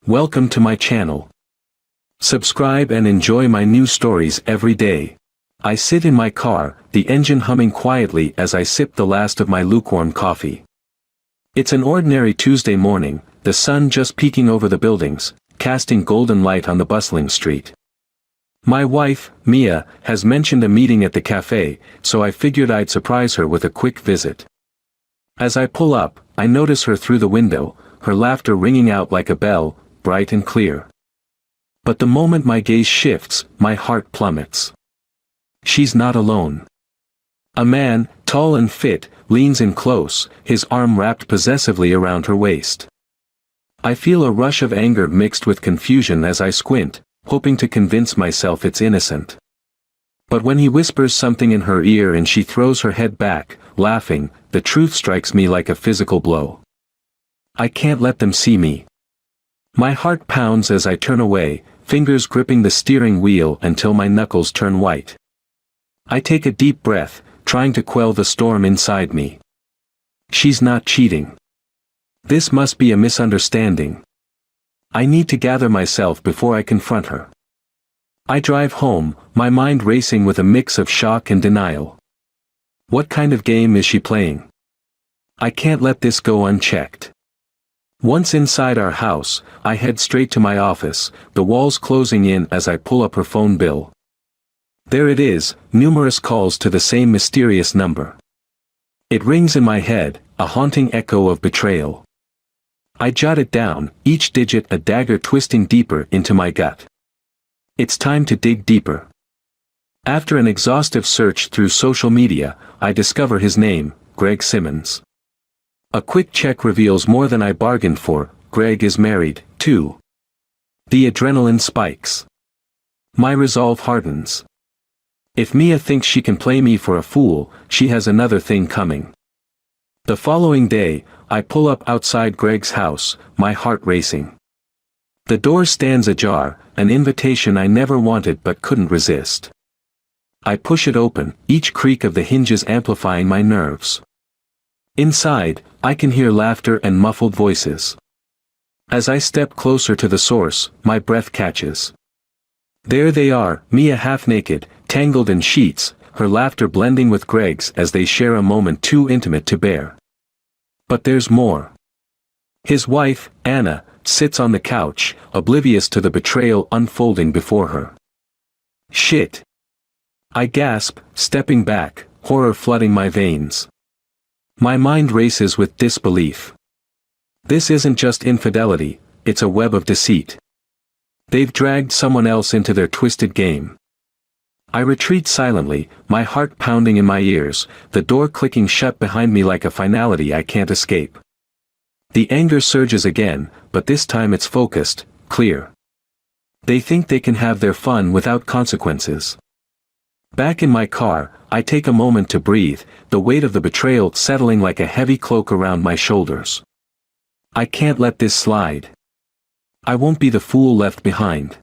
Welcome to my channel. Subscribe and enjoy my new stories every day. I sit in my car, the engine humming quietly as I sip the last of my lukewarm coffee. It's an ordinary Tuesday morning, the sun just peeking over the buildings, casting golden light on the bustling street. My wife, Mia, has mentioned a meeting at the cafe, so I figured I'd surprise her with a quick visit. As I pull up, I notice her through the window, her laughter ringing out like a bell, bright and clear. But the moment my gaze shifts, my heart plummets. She's not alone. A man, tall and fit, leans in close, his arm wrapped possessively around her waist. I feel a rush of anger mixed with confusion as I squint, hoping to convince myself it's innocent. But when he whispers something in her ear and she throws her head back, laughing, the truth strikes me like a physical blow. I can't let them see me. My heart pounds as I turn away, fingers gripping the steering wheel until my knuckles turn white. I take a deep breath, trying to quell the storm inside me. She's not cheating. This must be a misunderstanding. I need to gather myself before I confront her. I drive home, my mind racing with a mix of shock and denial. What kind of game is she playing? I can't let this go unchecked. Once inside our house, I head straight to my office, the walls closing in as I pull up her phone bill. There it is, numerous calls to the same mysterious number. It rings in my head, a haunting echo of betrayal. I jot it down, each digit a dagger twisting deeper into my gut. It's time to dig deeper. After an exhaustive search through social media, I discover his name, Greg Simmons. A quick check reveals more than I bargained for. Greg is married, too. The adrenaline spikes. My resolve hardens. If Mia thinks she can play me for a fool, she has another thing coming. The following day, I pull up outside Greg's house, my heart racing. The door stands ajar, an invitation I never wanted but couldn't resist. I push it open, each creak of the hinges amplifying my nerves. Inside, I can hear laughter and muffled voices. As I step closer to the source, my breath catches. There they are, Mia half-naked, tangled in sheets, her laughter blending with Greg's as they share a moment too intimate to bear. But there's more. His wife, Anna, sits on the couch, oblivious to the betrayal unfolding before her. Shit! I gasp, stepping back, horror flooding my veins. My mind races with disbelief. This isn't just infidelity, it's a web of deceit. They've dragged someone else into their twisted game. I retreat silently, my heart pounding in my ears, the door clicking shut behind me like a finality I can't escape. The anger surges again, but this time it's focused, clear. They think they can have their fun without consequences. Back in my car, I take a moment to breathe, the weight of the betrayal settling like a heavy cloak around my shoulders. I can't let this slide. I won't be the fool left behind.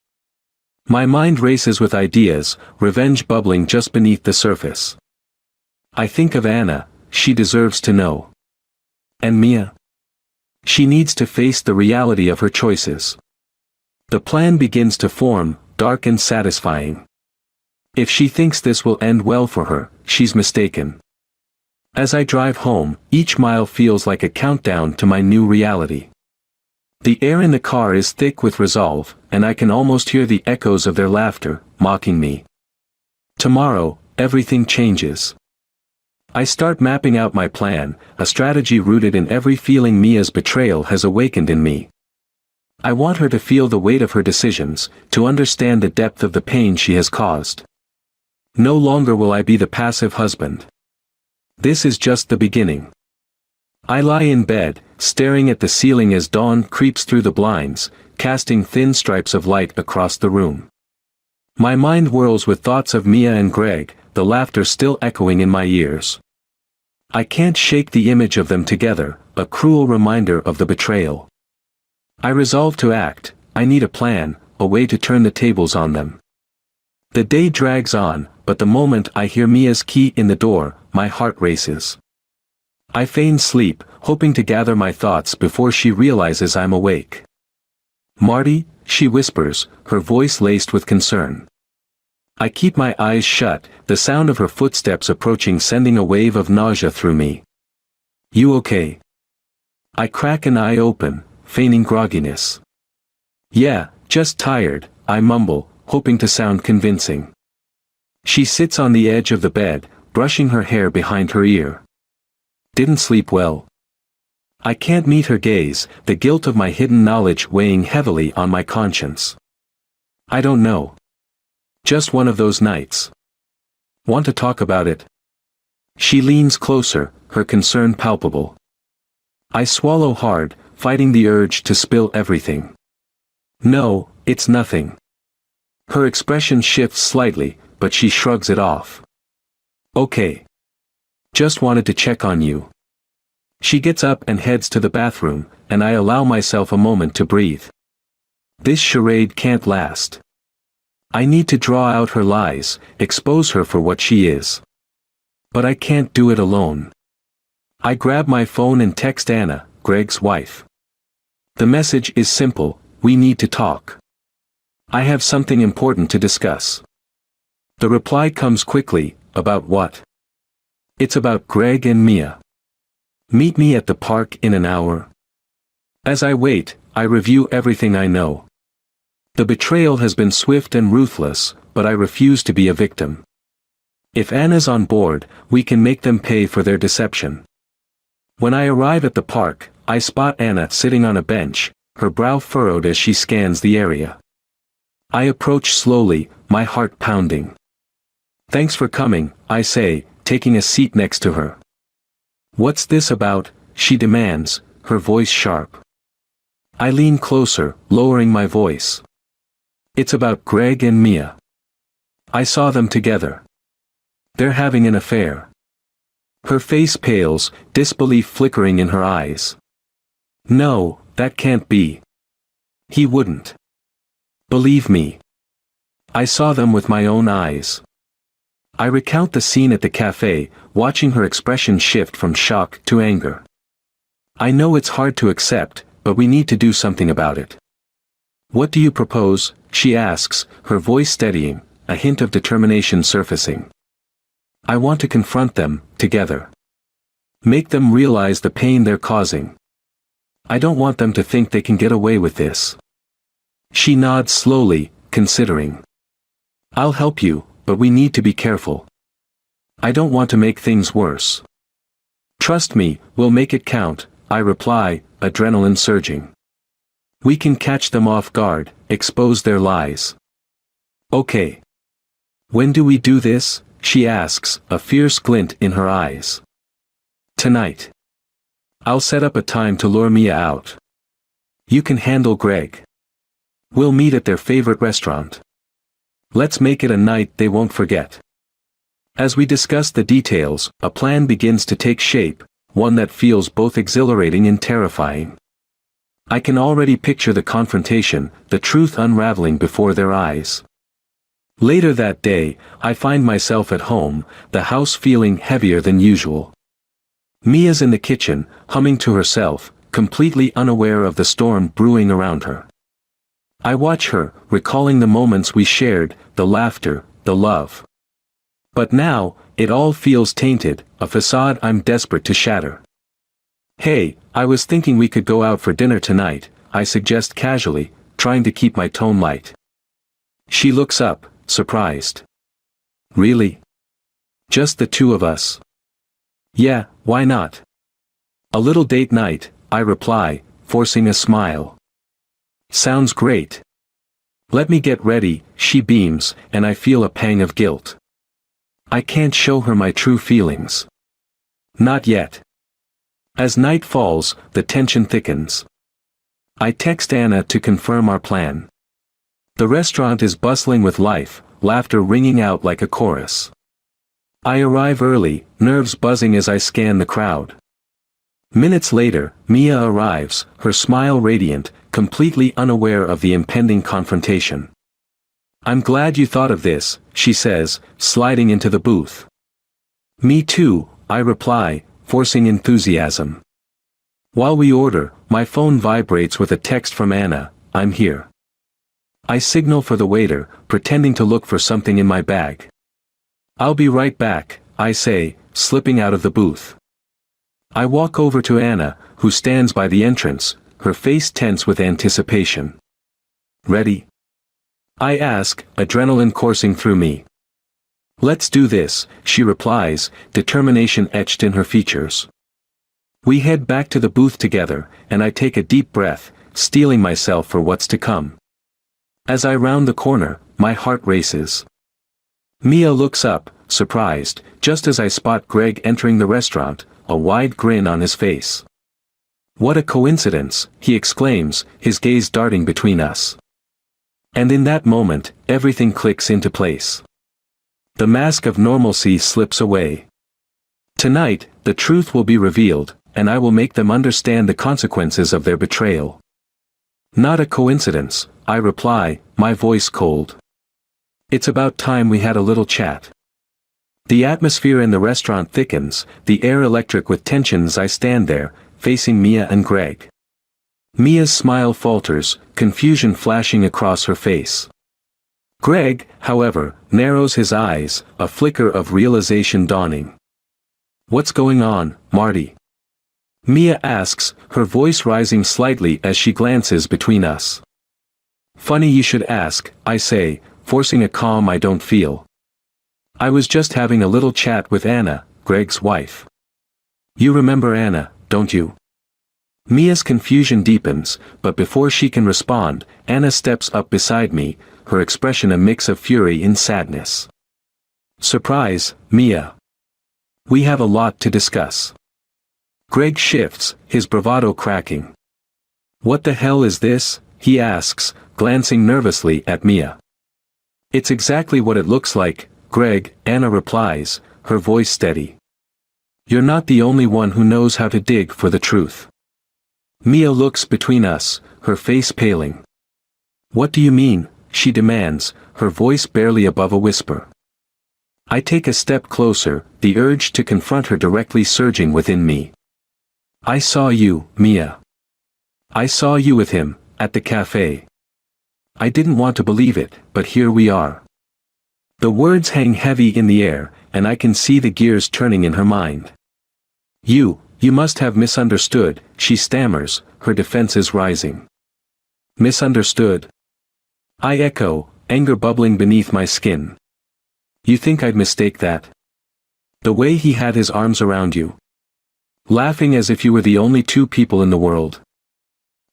My mind races with ideas, revenge bubbling just beneath the surface. I think of Anna, she deserves to know. And Mia? She needs to face the reality of her choices. The plan begins to form, dark and satisfying. If she thinks this will end well for her, she's mistaken. As I drive home, each mile feels like a countdown to my new reality. The air in the car is thick with resolve, and I can almost hear the echoes of their laughter, mocking me. Tomorrow, everything changes. I start mapping out my plan, a strategy rooted in every feeling Mia's betrayal has awakened in me. I want her to feel the weight of her decisions, to understand the depth of the pain she has caused. No longer will I be the passive husband. This is just the beginning. I lie in bed, staring at the ceiling as dawn creeps through the blinds, casting thin stripes of light across the room. My mind whirls with thoughts of Mia and Greg, the laughter still echoing in my ears. I can't shake the image of them together, a cruel reminder of the betrayal. I resolve to act. I need a plan, a way to turn the tables on them. The day drags on, but the moment I hear Mia's key in the door, my heart races. I feign sleep, hoping to gather my thoughts before she realizes I'm awake. Marty, she whispers, her voice laced with concern. I keep my eyes shut, the sound of her footsteps approaching sending a wave of nausea through me. You okay? I crack an eye open, feigning grogginess. Yeah, just tired, I mumble, hoping to sound convincing. She sits on the edge of the bed, brushing her hair behind her ear. Didn't sleep well. I can't meet her gaze, the guilt of my hidden knowledge weighing heavily on my conscience. I don't know. Just one of those nights. Want to talk about it? She leans closer, her concern palpable. I swallow hard, fighting the urge to spill everything. No, it's nothing. Her expression shifts slightly, but she shrugs it off. Okay. Just wanted to check on you. She gets up and heads to the bathroom, and I allow myself a moment to breathe. This charade can't last. I need to draw out her lies, expose her for what she is. But I can't do it alone. I grab my phone and text Anna, Greg's wife. The message is simple: we need to talk. I have something important to discuss. The reply comes quickly: about what? It's about Greg and Mia. Meet me at the park in an hour. As I wait, I review everything I know. The betrayal has been swift and ruthless, but I refuse to be a victim. If Anna's on board, we can make them pay for their deception. When I arrive at the park, I spot Anna sitting on a bench, her brow furrowed as she scans the area. I approach slowly, my heart pounding. Thanks for coming, I say, taking a seat next to her. What's this about? She demands, her voice sharp. I lean closer, lowering my voice. It's about Greg and Mia. I saw them together. They're having an affair. Her face pales, disbelief flickering in her eyes. No, that can't be. He wouldn't. Believe me. I saw them with my own eyes. I recount the scene at the cafe, watching her expression shift from shock to anger. I know it's hard to accept, but we need to do something about it. What do you propose? She asks, her voice steadying, a hint of determination surfacing. I want to confront them, together. Make them realize the pain they're causing. I don't want them to think they can get away with this. She nods slowly, considering. I'll help you, but we need to be careful. I don't want to make things worse. Trust me, we'll make it count, I reply, adrenaline surging. We can catch them off guard, expose their lies. Okay. When do we do this? She asks, a fierce glint in her eyes. Tonight. I'll set up a time to lure Mia out. You can handle Greg. We'll meet at their favorite restaurant. Let's make it a night they won't forget. As we discuss the details, a plan begins to take shape, one that feels both exhilarating and terrifying. I can already picture the confrontation, the truth unraveling before their eyes. Later that day, I find myself at home, the house feeling heavier than usual. Mia's in the kitchen, humming to herself, completely unaware of the storm brewing around her. I watch her, recalling the moments we shared, the laughter, the love. But now, it all feels tainted, a facade I'm desperate to shatter. Hey, I was thinking we could go out for dinner tonight, I suggest casually, trying to keep my tone light. She looks up, surprised. Really? Just the two of us? Yeah, why not? A little date night, I reply, forcing a smile. Sounds great. Let me get ready, she beams, and I feel a pang of guilt. I can't show her my true feelings. Not yet. As night falls, the tension thickens. I text Anna to confirm our plan. The restaurant is bustling with life, laughter ringing out like a chorus. I arrive early, nerves buzzing as I scan the crowd. Minutes later, Mia arrives, her smile radiant, completely unaware of the impending confrontation. I'm glad you thought of this, she says, sliding into the booth. Me too, I reply, forcing enthusiasm. While we order, my phone vibrates with a text from Anna, I'm here. I signal for the waiter, pretending to look for something in my bag. I'll be right back, I say, slipping out of the booth. I walk over to Anna, who stands by the entrance, her face tense with anticipation. Ready? I ask, adrenaline coursing through me. Let's do this, she replies, determination etched in her features. We head back to the booth together, and I take a deep breath, steeling myself for what's to come. As I round the corner, my heart races. Mia looks up, surprised, just as I spot Greg entering the restaurant, a wide grin on his face. What a coincidence, he exclaims, his gaze darting between us. And in that moment, everything clicks into place. The mask of normalcy slips away. Tonight, the truth will be revealed, and I will make them understand the consequences of their betrayal. Not a coincidence, I reply, my voice cold. It's about time we had a little chat. The atmosphere in the restaurant thickens, the air electric with tension as I stand there, facing Mia and Greg. Mia's smile falters, confusion flashing across her face. Greg, however, narrows his eyes, a flicker of realization dawning. What's going on, Marty? Mia asks, her voice rising slightly as she glances between us. Funny you should ask, I say, forcing a calm I don't feel. I was just having a little chat with Anna, Greg's wife. You remember Anna, don't you? Mia's confusion deepens, but before she can respond, Anna steps up beside me, her expression a mix of fury and sadness. Surprise, Mia. We have a lot to discuss. Greg shifts, his bravado cracking. What the hell is this? He asks, glancing nervously at Mia. It's exactly what it looks like, Greg, Anna replies, her voice steady. You're not the only one who knows how to dig for the truth. Mia looks between us, her face paling. What do you mean? She demands, her voice barely above a whisper. I take a step closer, the urge to confront her directly surging within me. I saw you, Mia. I saw you with him, at the cafe. I didn't want to believe it, but here we are. The words hang heavy in the air, and I can see the gears turning in her mind. You must have misunderstood, she stammers, her defenses rising. Misunderstood? I echo, anger bubbling beneath my skin. You think I'd mistake that? The way he had his arms around you. Laughing as if you were the only two people in the world.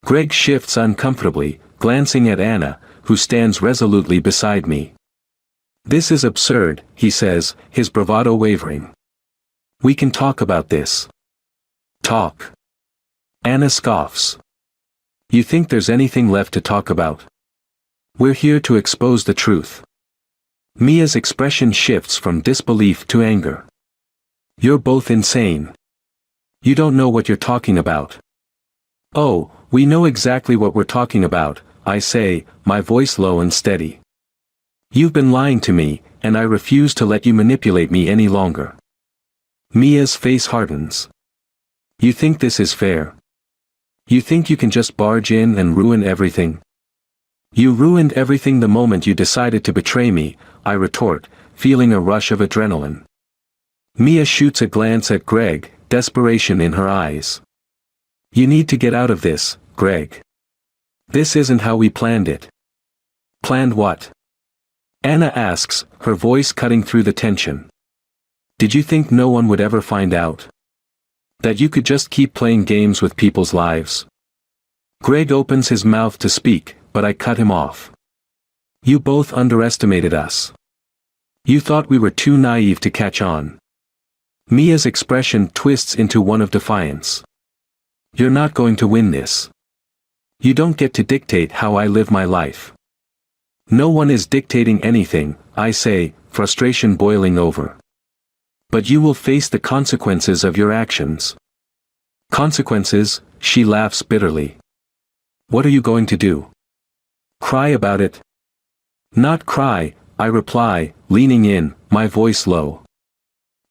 Greg shifts uncomfortably, glancing at Anna, who stands resolutely beside me. This is absurd, he says, his bravado wavering. We can talk about this. Talk. Anna scoffs. You think there's anything left to talk about? We're here to expose the truth. Mia's expression shifts from disbelief to anger. You're both insane. You don't know what you're talking about. Oh, we know exactly what we're talking about, I say, my voice low and steady. You've been lying to me, and I refuse to let you manipulate me any longer. Mia's face hardens. You think this is fair? You think you can just barge in and ruin everything? You ruined everything the moment you decided to betray me, I retort, feeling a rush of adrenaline. Mia shoots a glance at Greg, desperation in her eyes. You need to get out of this, Greg. This isn't how we planned it. Planned what? Anna asks, her voice cutting through the tension. Did you think no one would ever find out? That you could just keep playing games with people's lives? Greg opens his mouth to speak, but I cut him off. You both underestimated us. You thought we were too naive to catch on. Mia's expression twists into one of defiance. You're not going to win this. You don't get to dictate how I live my life. No one is dictating anything, I say, frustration boiling over. But you will face the consequences of your actions. Consequences? She laughs bitterly. What are you going to do? Cry about it? Not cry, I reply, leaning in, my voice low.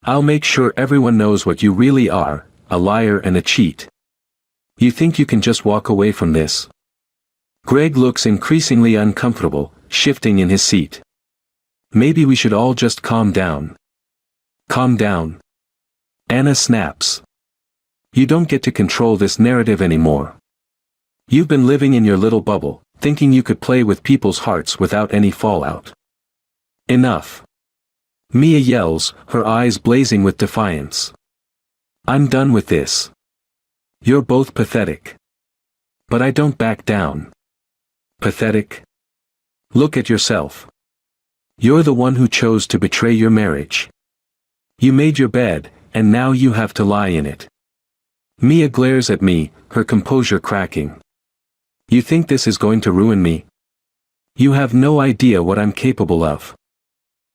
I'll make sure everyone knows what you really are, a liar and a cheat. You think you can just walk away from this? Greg looks increasingly uncomfortable, shifting in his seat. Maybe we should all just calm down. Calm down. Anna snaps. You don't get to control this narrative anymore. You've been living in your little bubble, thinking you could play with people's hearts without any fallout. Enough. Mia yells, her eyes blazing with defiance. I'm done with this. You're both pathetic. But I don't back down. Pathetic? Look at yourself. You're the one who chose to betray your marriage. You made your bed, and now you have to lie in it. Mia glares at me, her composure cracking. You think this is going to ruin me? You have no idea what I'm capable of.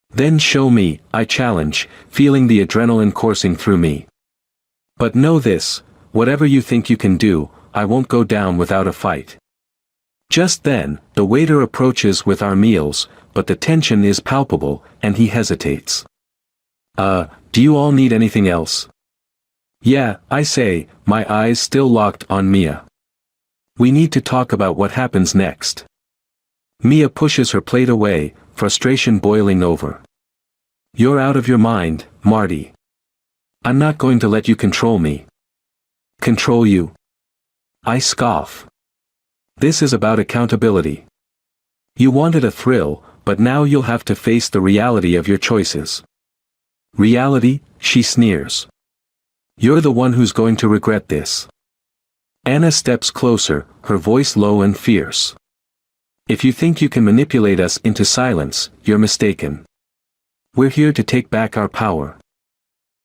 Then show me, I challenge, feeling the adrenaline coursing through me. But know this, whatever you think you can do, I won't go down without a fight. Just then, the waiter approaches with our meals, but the tension is palpable, and he hesitates. Do you all need anything else? Yeah, I say, my eyes still locked on Mia. We need to talk about what happens next. Mia pushes her plate away, frustration boiling over. You're out of your mind, Marty. I'm not going to let you control me. Control you? I scoff. This is about accountability. You wanted a thrill, but now you'll have to face the reality of your choices. Reality? She sneers. You're the one who's going to regret this. Anna steps closer, her voice low and fierce. If you think you can manipulate us into silence, you're mistaken. We're here to take back our power.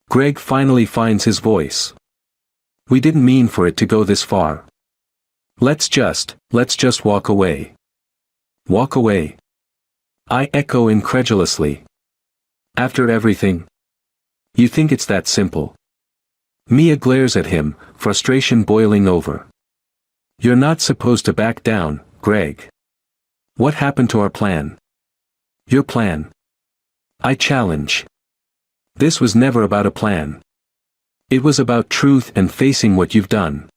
Greg finally finds his voice. We didn't mean for it to go this far. Let's just walk away. Walk away. I echo incredulously. After everything? You think it's that simple? Mia glares at him, frustration boiling over. You're not supposed to back down, Greg. What happened to our plan? Your plan? I challenge. This was never about a plan. It was about truth and facing what you've done.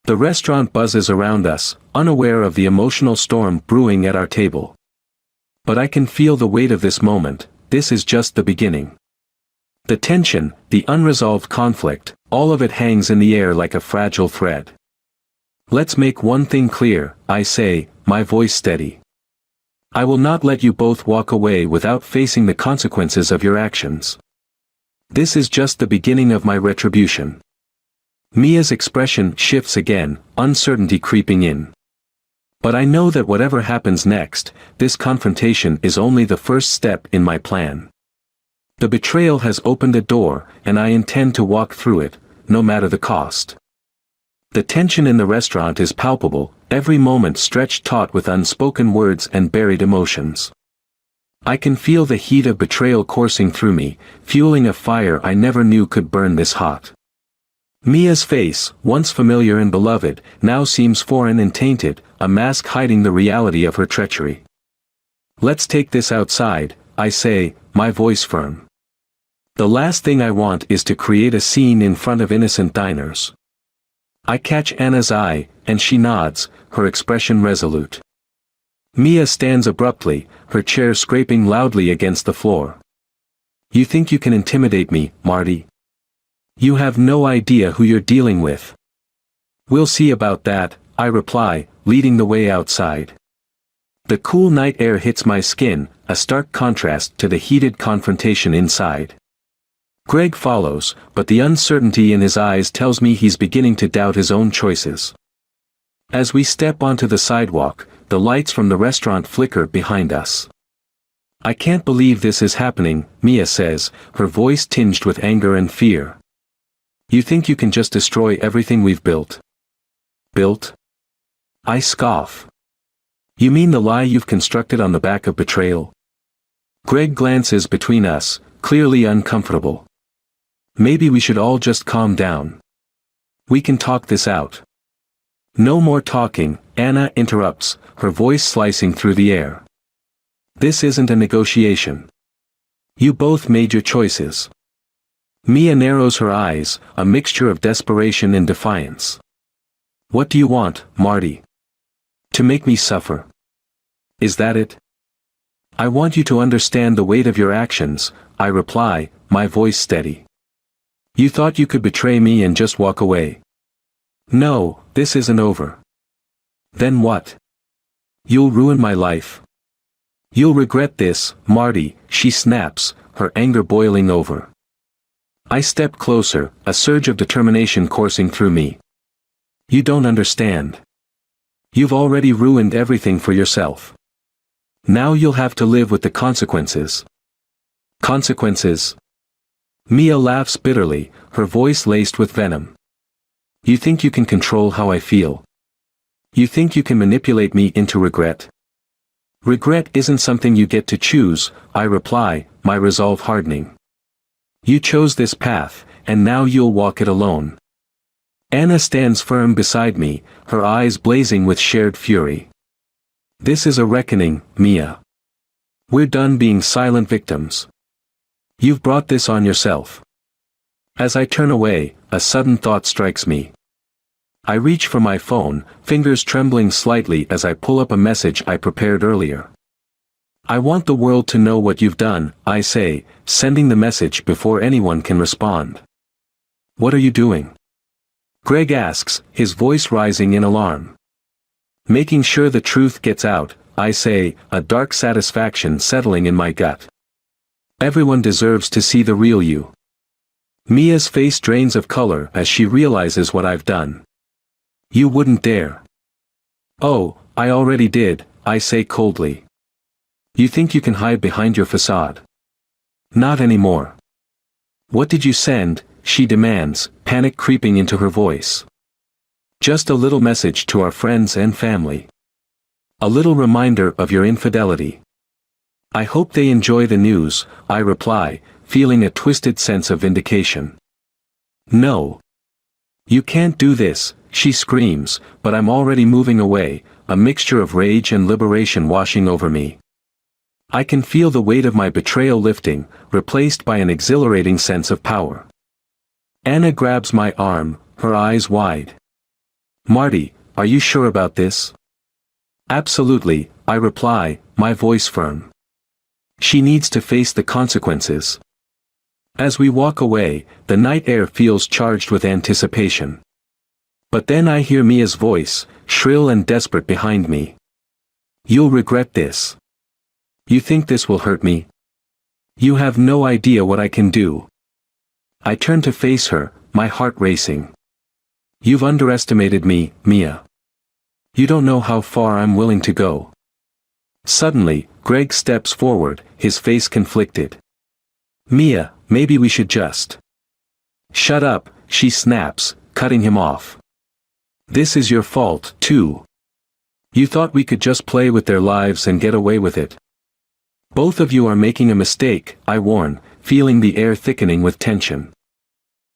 The restaurant buzzes around us, unaware of the emotional storm brewing at our table. But I can feel the weight of this moment. This is just the beginning. The tension, the unresolved conflict, all of it hangs in the air like a fragile thread. Let's make one thing clear, I say, my voice steady. I will not let you both walk away without facing the consequences of your actions. This is just the beginning of my retribution. Mia's expression shifts again, uncertainty creeping in. But I know that whatever happens next, this confrontation is only the first step in my plan. The betrayal has opened a door, and I intend to walk through it, no matter the cost. The tension in the restaurant is palpable, every moment stretched taut with unspoken words and buried emotions. I can feel the heat of betrayal coursing through me, fueling a fire I never knew could burn this hot. Mia's face, once familiar and beloved, now seems foreign and tainted, a mask hiding the reality of her treachery. Let's take this outside, I say, my voice firm. The last thing I want is to create a scene in front of innocent diners. I catch Anna's eye, and she nods, her expression resolute. Mia stands abruptly, her chair scraping loudly against the floor. You think you can intimidate me, Marty? You have no idea who you're dealing with. We'll see about that, I reply, leading the way outside. The cool night air hits my skin, a stark contrast to the heated confrontation inside. Greg follows, but the uncertainty in his eyes tells me he's beginning to doubt his own choices. As we step onto the sidewalk, the lights from the restaurant flicker behind us. I can't believe this is happening, Mia says, her voice tinged with anger and fear. You think you can just destroy everything we've built? Built? I scoff. You mean the lie you've constructed on the back of betrayal? Greg glances between us, clearly uncomfortable. Maybe we should all just calm down. We can talk this out. No more talking, Anna interrupts, her voice slicing through the air. This isn't a negotiation. You both made your choices. Mia narrows her eyes, a mixture of desperation and defiance. What do you want, Marty? To make me suffer. Is that it? I want you to understand the weight of your actions, I reply, my voice steady. You thought you could betray me and just walk away. No, this isn't over. Then what? You'll ruin my life. You'll regret this, Marty, she snaps, her anger boiling over. I step closer, a surge of determination coursing through me. You don't understand. You've already ruined everything for yourself. Now you'll have to live with the consequences. Consequences? Mia laughs bitterly, her voice laced with venom. You think you can control how I feel? You think you can manipulate me into regret? Regret isn't something you get to choose, I reply, my resolve hardening. You chose this path, and now you'll walk it alone. Anna stands firm beside me, her eyes blazing with shared fury. This is a reckoning, Mia. We're done being silent victims. You've brought this on yourself. As I turn away, a sudden thought strikes me. I reach for my phone, fingers trembling slightly as I pull up a message I prepared earlier. I want the world to know what you've done, I say, sending the message before anyone can respond. What are you doing? Greg asks, his voice rising in alarm. Making sure the truth gets out, I say, a dark satisfaction settling in my gut. Everyone deserves to see the real you. Mia's face drains of color as she realizes what I've done. You wouldn't dare. Oh, I already did, I say coldly. You think you can hide behind your facade? Not anymore. What did you send? She demands, panic creeping into her voice. Just a little message to our friends and family. A little reminder of your infidelity. I hope they enjoy the news, I reply, feeling a twisted sense of vindication. No. You can't do this, she screams, but I'm already moving away, a mixture of rage and liberation washing over me. I can feel the weight of my betrayal lifting, replaced by an exhilarating sense of power. Anna grabs my arm, her eyes wide. Marty, are you sure about this? Absolutely, I reply, my voice firm. She needs to face the consequences. As we walk away, the night air feels charged with anticipation. But then I hear Mia's voice, shrill and desperate behind me. You'll regret this. You think this will hurt me? You have no idea what I can do. I turn to face her, my heart racing. You've underestimated me, Mia. You don't know how far I'm willing to go. Suddenly, Greg steps forward, his face conflicted. Mia, maybe we should just. Shut up, she snaps, cutting him off. This is your fault, too. You thought we could just play with their lives and get away with it. Both of you are making a mistake, I warn, feeling the air thickening with tension.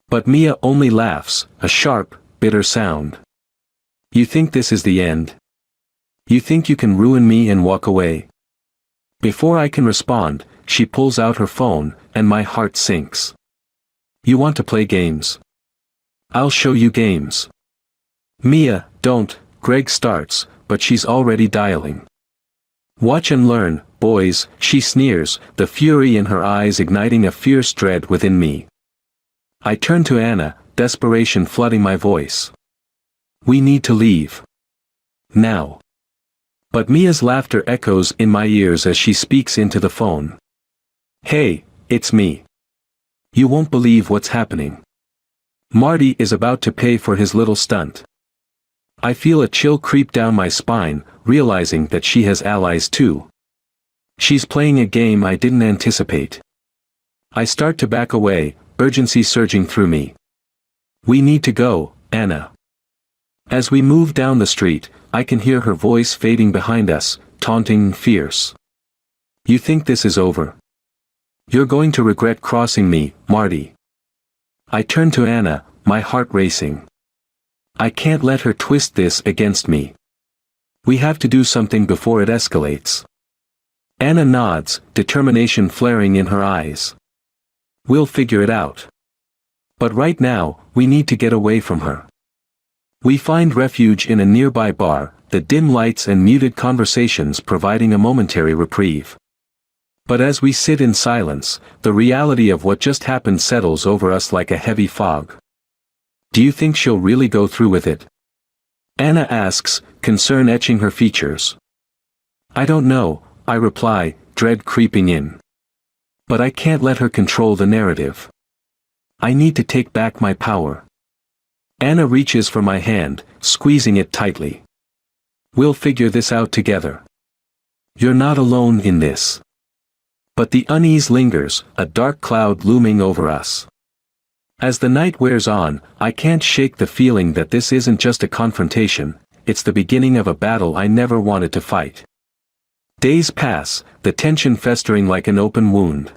But Mia only laughs, a sharp, bitter sound. You think this is the end? You think you can ruin me and walk away? Before I can respond, she pulls out her phone, and my heart sinks. You want to play games? I'll show you games. Mia, don't, Greg starts, but she's already dialing. Watch and learn, boys, she sneers, the fury in her eyes igniting a fierce dread within me. I turn to Anna, desperation flooding my voice. We need to leave. Now. But Mia's laughter echoes in my ears as she speaks into the phone. Hey, it's me. You won't believe what's happening. Marty is about to pay for his little stunt. I feel a chill creep down my spine, realizing that she has allies too. She's playing a game I didn't anticipate. I start to back away, urgency surging through me. We need to go, Anna. As we move down the street, I can hear her voice fading behind us, taunting and fierce. You think this is over? You're going to regret crossing me, Marty. I turn to Anna, my heart racing. I can't let her twist this against me. We have to do something before it escalates. Anna nods, determination flaring in her eyes. We'll figure it out. But right now, we need to get away from her. We find refuge in a nearby bar, the dim lights and muted conversations providing a momentary reprieve. But as we sit in silence, the reality of what just happened settles over us like a heavy fog. Do you think she'll really go through with it? Anna asks, concern etching her features. I don't know, I reply, dread creeping in. But I can't let her control the narrative. I need to take back my power. Anna reaches for my hand, squeezing it tightly. We'll figure this out together. You're not alone in this. But the unease lingers, a dark cloud looming over us. As the night wears on, I can't shake the feeling that this isn't just a confrontation, it's the beginning of a battle I never wanted to fight. Days pass, the tension festering like an open wound.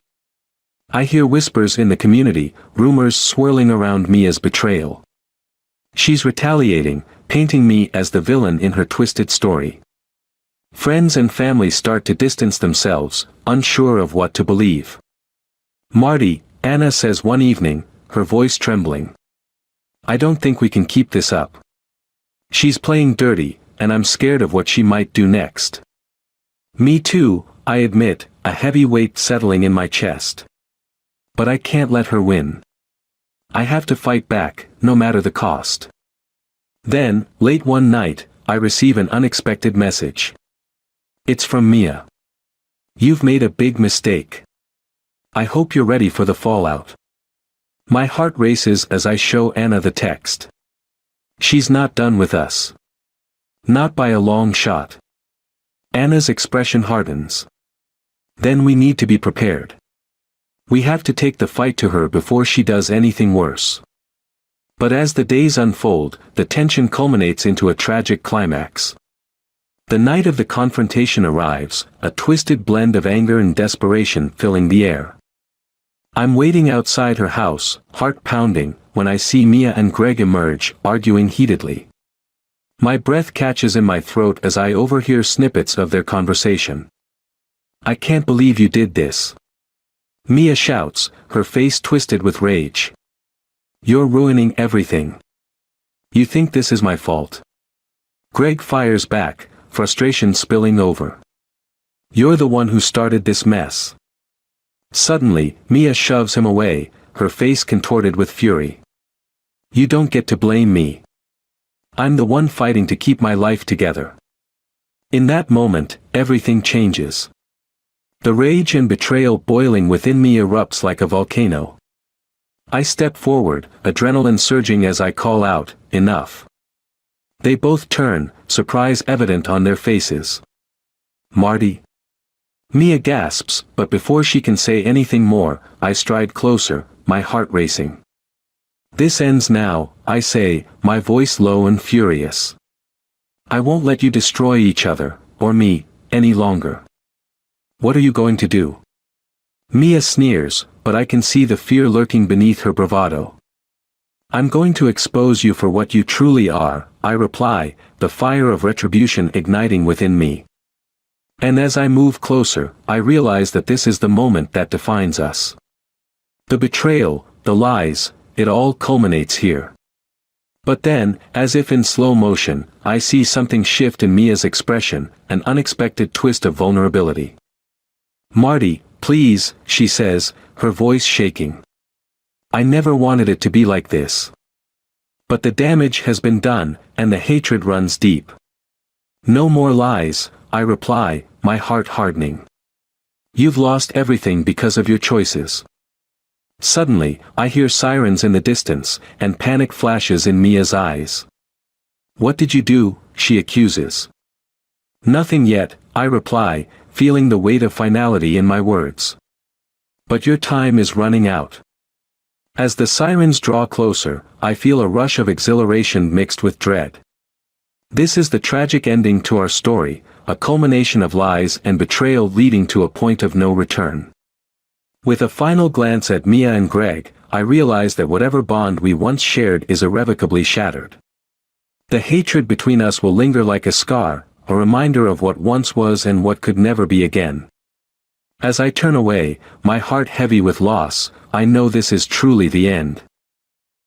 I hear whispers in the community, rumors swirling around Mia's betrayal. She's retaliating, painting me as the villain in her twisted story. Friends and family start to distance themselves, unsure of what to believe. Marty, Anna says one evening, her voice trembling. I don't think we can keep this up. She's playing dirty, and I'm scared of what she might do next. Me too, I admit, a heavy weight settling in my chest. But I can't let her win. I have to fight back, no matter the cost. Then, late one night, I receive an unexpected message. It's from Mia. You've made a big mistake. I hope you're ready for the fallout. My heart races as I show Anna the text. She's not done with us. Not by a long shot. Anna's expression hardens. Then we need to be prepared. We have to take the fight to her before she does anything worse. But as the days unfold, the tension culminates into a tragic climax. The night of the confrontation arrives, a twisted blend of anger and desperation filling the air. I'm waiting outside her house, heart pounding, when I see Mia and Greg emerge, arguing heatedly. My breath catches in my throat as I overhear snippets of their conversation. I can't believe you did this. Mia shouts, her face twisted with rage. You're ruining everything. You think this is my fault? Greg fires back, frustration spilling over. You're the one who started this mess. Suddenly, Mia shoves him away, her face contorted with fury. You don't get to blame me. I'm the one fighting to keep my life together. In that moment, everything changes. The rage and betrayal boiling within me erupts like a volcano. I step forward, adrenaline surging as I call out, enough. They both turn, surprise evident on their faces. Marty? Mia gasps, but before she can say anything more, I stride closer, my heart racing. This ends now, I say, my voice low and furious. I won't let you destroy each other, or me, any longer. What are you going to do? Mia sneers, but I can see the fear lurking beneath her bravado. I'm going to expose you for what you truly are, I reply, the fire of retribution igniting within me. And as I move closer, I realize that this is the moment that defines us. The betrayal, the lies, it all culminates here. But then, as if in slow motion, I see something shift in Mia's expression, an unexpected twist of vulnerability. Marty, please, she says, her voice shaking. I never wanted it to be like this. But the damage has been done, and the hatred runs deep. No more lies, I reply, my heart hardening. You've lost everything because of your choices. Suddenly, I hear sirens in the distance, and panic flashes in Mia's eyes. What did you do? She accuses. Nothing yet, I reply, feeling the weight of finality in my words. But your time is running out. As the sirens draw closer, I feel a rush of exhilaration mixed with dread. This is the tragic ending to our story, a culmination of lies and betrayal leading to a point of no return. With a final glance at Mia and Greg, I realize that whatever bond we once shared is irrevocably shattered. The hatred between us will linger like a scar, a reminder of what once was and what could never be again. As I turn away, my heart heavy with loss, I know this is truly the end.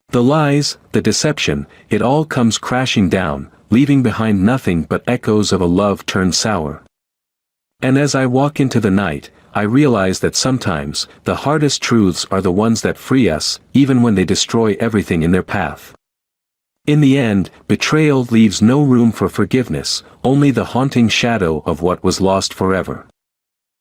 The lies, the deception, it all comes crashing down, leaving behind nothing but echoes of a love turned sour. And as I walk into the night, I realize that sometimes, the hardest truths are the ones that free us, even when they destroy everything in their path. In the end, betrayal leaves no room for forgiveness, only the haunting shadow of what was lost forever.